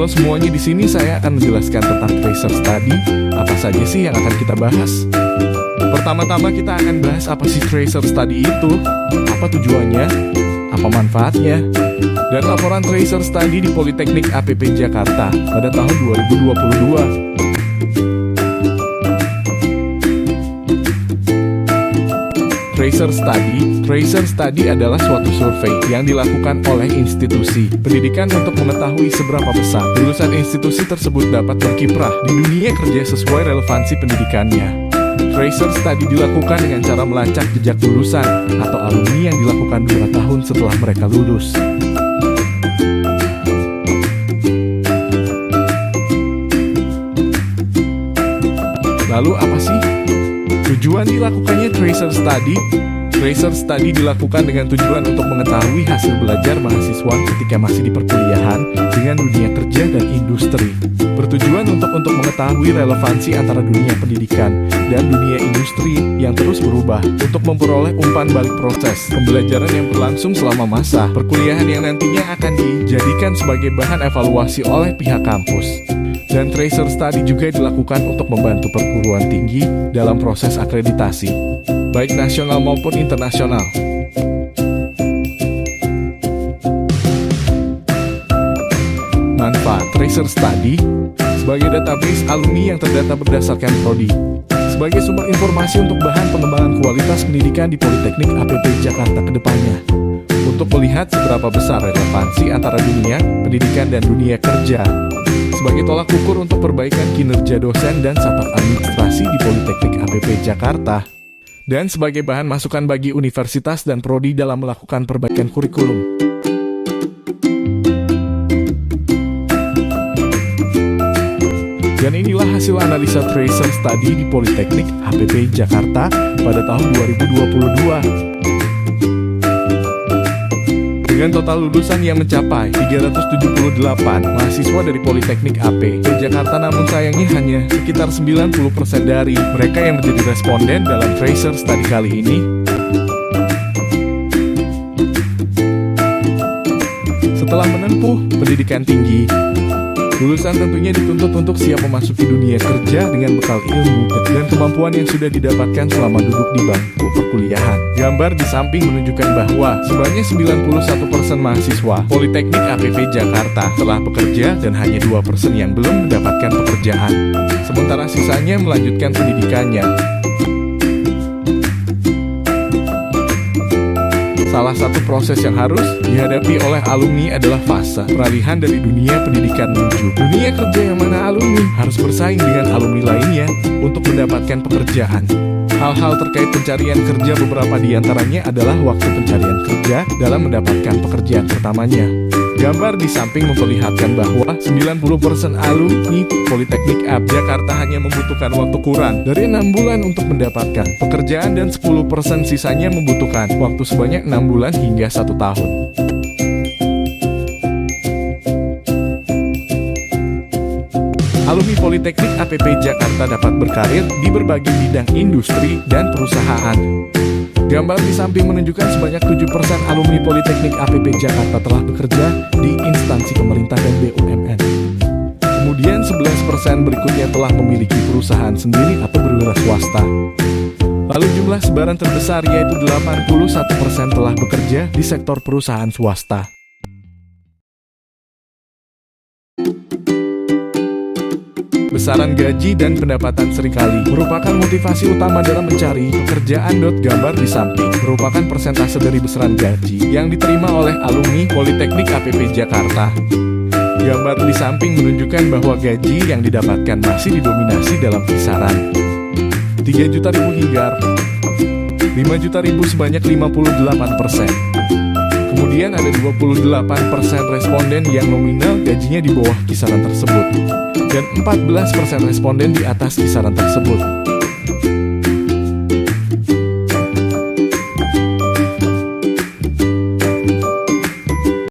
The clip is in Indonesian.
Halo semuanya, di sini saya akan menjelaskan tentang tracer study. Apa saja sih yang akan kita bahas? Pertama-tama kita akan bahas apa sih tracer study itu, apa tujuannya, apa manfaatnya, dan laporan tracer study di Politeknik APP Jakarta pada tahun 2022. Tracer study adalah suatu survei yang dilakukan oleh institusi pendidikan untuk mengetahui seberapa besar lulusan institusi tersebut dapat berkiprah di dunia kerja sesuai relevansi pendidikannya. Tracer study dilakukan dengan cara melacak jejak lulusan atau alumni yang dilakukan 2 tahun setelah mereka lulus. Lalu apa sih tujuan dilakukannya tracer study? Tracer study dilakukan dengan tujuan untuk mengetahui hasil belajar mahasiswa ketika masih di perkuliahan dengan dunia kerja dan industri. Bertujuan untuk mengetahui relevansi antara dunia pendidikan dan dunia industri yang terus berubah untuk memperoleh umpan balik proses pembelajaran yang berlangsung selama masa perkuliahan yang nantinya akan dijadikan sebagai bahan evaluasi oleh pihak kampus. Dan tracer study juga dilakukan untuk membantu perguruan tinggi dalam proses akreditasi, baik nasional maupun internasional. Manfaat tracer study sebagai database alumni yang terdata berdasarkan prodi, sebagai sumber informasi untuk bahan pengembangan kualitas pendidikan di Politeknik APP Jakarta ke depannya, untuk melihat seberapa besar relevansi antara dunia pendidikan dan dunia kerja, sebagai tolak ukur untuk perbaikan kinerja dosen dan staf administrasi di Politeknik APP Jakarta, dan sebagai bahan masukan bagi universitas dan prodi dalam melakukan perbaikan kurikulum. Dan inilah hasil analisa tracer study di Politeknik APP Jakarta pada tahun 2022. Dengan total lulusan yang mencapai 378 mahasiswa dari Politeknik APP Jakarta, namun sayangnya hanya sekitar 90% dari mereka yang menjadi responden dalam tracer study kali ini. Setelah menempuh pendidikan tinggi, lulusan tentunya dituntut untuk siap memasuki dunia kerja dengan bekal ilmu dan kemampuan yang sudah didapatkan selama duduk di bangku perkuliahan. Gambar di samping menunjukkan bahwa sebanyak 91% mahasiswa Politeknik APP Jakarta telah bekerja dan hanya 2% yang belum mendapatkan pekerjaan, sementara sisanya melanjutkan pendidikannya. Salah satu proses yang harus dihadapi oleh alumni adalah fase peralihan dari dunia pendidikan menuju dunia kerja, yang mana alumni harus bersaing dengan alumni lainnya untuk mendapatkan pekerjaan. Hal-hal terkait pencarian kerja, beberapa di antaranya adalah waktu pencarian kerja dalam mendapatkan pekerjaan pertamanya. Gambar di samping memperlihatkan bahwa 90% alumni Politeknik APP Jakarta hanya membutuhkan waktu kurang dari 6 bulan untuk mendapatkan pekerjaan, dan 10% sisanya membutuhkan waktu sebanyak 6 bulan hingga 1 tahun. Alumni Politeknik APP Jakarta dapat berkarir di berbagai bidang industri dan perusahaan. Gambar di samping menunjukkan sebanyak 7% alumni Politeknik APP Jakarta telah bekerja di instansi pemerintah dan BUMN. Kemudian 11% berikutnya telah memiliki perusahaan sendiri atau berwira swasta. Lalu jumlah sebaran terbesar yaitu 81% telah bekerja di sektor perusahaan swasta. Besaran gaji dan pendapatan seringkali merupakan motivasi utama dalam mencari pekerjaan. Gambar di samping merupakan persentase dari besaran gaji yang diterima oleh alumni Politeknik APP Jakarta. Gambar di samping menunjukkan bahwa gaji yang didapatkan masih didominasi dalam kisaran 3 juta ribu hingga 5 juta ribu sebanyak 58%. Kemudian ada 28% responden yang nominal gajinya di bawah kisaran tersebut, dan 14% responden di atas kisaran tersebut.